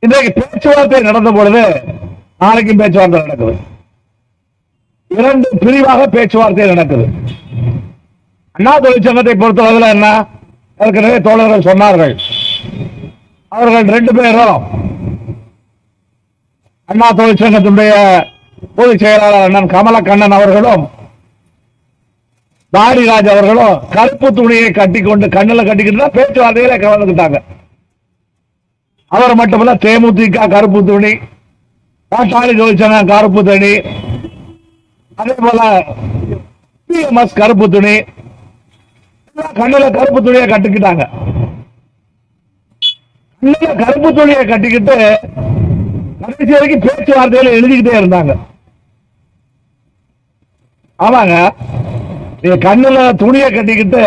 இன்றைக்கு பேச்சுவார்த்தை நடந்த பொழுது நாளைக்கும் பேச்சுவார்த்தை நடக்குது. 2 பிரிவாக பேச்சுவார்த்தை நடக்குது. அண்ணா தொழிற்சங்கத்தை பொறுத்தளவில் என்ன, ஏற்கனவே தோழர்கள் சொன்னார்கள். அவர்கள் 2 பேரும் அண்ணா தொழிற்சங்கத்தினுடைய பொதுச் செயலாளர் அண்ணன் கமலக்கண்ணன் அவர்களும் தாடிராஜ் அவர்களும் கருப்பு துணியை கட்டிக்கொண்டு கண்ணில் கட்டிக்கிட்டு பேச்சுவார்த்தையில கலந்துக்கிட்டாங்க. அவர் மட்டுமல்ல, தேமுதிக கருப்பு துணி, பாட்டாளி தொழிற்சங்கம் கருப்பு துணி, அதே போல பிஎம்எஸ் கருப்பு துணி, கண்ணில கருப்பு துணியை கட்டிக்கிட்டாங்க. கண்ணில கருப்பு துணியை கட்டிக்கிட்டு கடைசி வரைக்கும் பேச்சுவார்த்தையில எழுதிக்கிட்டே இருந்தாங்க. ஆமாங்க, நீங்க கண்ணுல துணியை கட்டிக்கிட்டு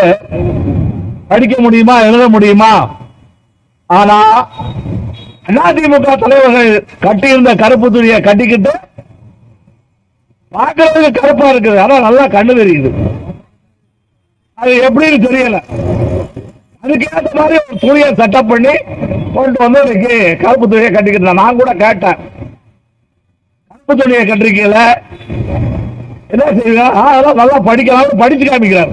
படிக்க முடியுமா, எழுத முடியுமா? ஆனா அதிமுக தலைவர்கள் கட்டியிருந்த கருப்பு துணியை கட்டிக்கிட்டு பார்க்கறதுக்கு கருப்பா இருக்குது, ஆனா நல்லா கண்ணு தெரியுது. அது எப்படின்னு தெரியல. அதுக்கேற்ற மாதிரி ஒரு துணியை செட்டப் பண்ணி கொண்டு வந்து இன்னைக்கு கருப்பு துணியை கட்டிக்கிட்டு நான் கூட கேட்டேன், கருப்பு துணியை கட்டிருக்கீங்கள என்ன செய்வீங்க? அதெல்லாம் நல்லா படிக்கலாம், படிச்சு காமிக்கிறார்,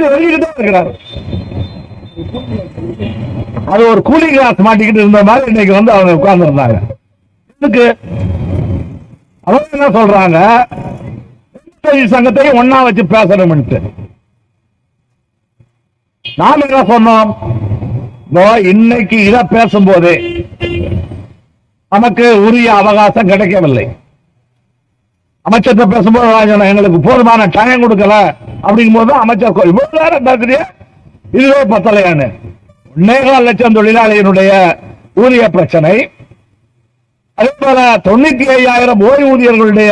எழுதிக்கிட்டே இருக்கிறார். அது ஒரு கூலிங் கிளாஸ் மாட்டிக்கிட்டு இருந்த மாதிரி இன்னைக்கு வந்து அவங்க உட்கார்ந்து இருந்தாங்க. இதுக்கு அவங்க என்ன சொல்றாங்க, சங்கத்தையும் ஒன்னா வச்சு பேசணும். நாம என்ன சொன்னோம், இன்னைக்கு இத பேசும்போதே நமக்கு உரிய அவகாசம் கிடைக்கவில்லை. அமைச்சர் பேசும்போது எங்களுக்கு போதுமான டைம் கொடுக்கல அப்படிங்கும் போது அமைச்சர் இவ்வளவு நேரம் பேசுறிய இதுவே பத்தலையானு 1.25 லட்சம் தொழிலாளிகளுடைய ஊதிய பிரச்சனை, அதே போல 95,000 ஓய்வூதியர்களுடைய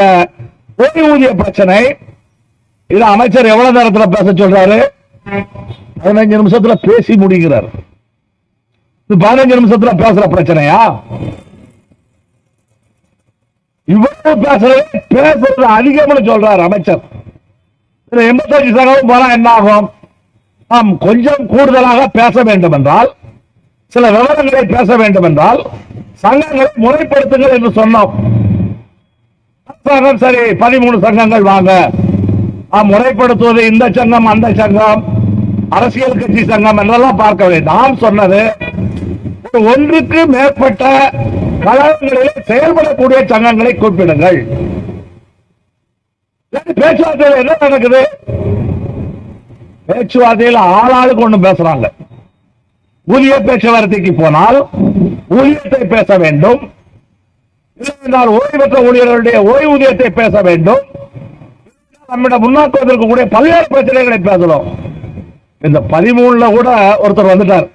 ஓய்வூதிய பிரச்சனை. இது அமைச்சர் எவ்வளவு நேரத்தில் பேச சொல்றாரு? 15 நிமிஷத்துல பேசி முடிக்கிறார். 15 நிமிஷத்துல பேசுற பிரச்சனையா? இவ்வளவு பேசுறது அதிகம்னு சொல்றாரு அமைச்சர். 85 சதவீதம் போனா என்ன ஆகும்? நாம் கொஞ்சம் கூடுதலாக பேச வேண்டும் என்றால், சில விவரங்களை பேச வேண்டும் என்றால் சங்கங்களை முறைப்படுத்துங்கள் என்று சொன்னோம். சரி, 13 சங்கங்கள் வாங்க, முறைப்படுத்துவது இந்த சங்கம் அந்த சங்கம் அரசியல் கட்சி சங்கம் என்றெல்லாம் பார்க்கவில்லை. நாம் சொன்னது ஒன்றுக்கு மேற்பட்ட கழகங்களில் செயல்படக்கூடிய சங்கங்களை கூப்பிடுங்கள். பேச்சுவார்த்தையில் என்ன நடக்குது? பேச்சுவார்த்தையில் ஆளாளுக்கு ஒண்ணு பேசுறாங்க. ஊதிய பேச்சுவார்த்தைக்கு போனால் ஊதியத்தை பேச வேண்டும், ஓய்வு பெற்ற ஊழியர்களுடைய ஓய்வூதியத்தை பேச வேண்டும், நம்மிடம் முன்னாக்குவதற்கு கூட பல்வேறு பிரச்சனைகளை பேசணும். இந்த 13ல கூட ஒருத்தர் வந்துட்டார்,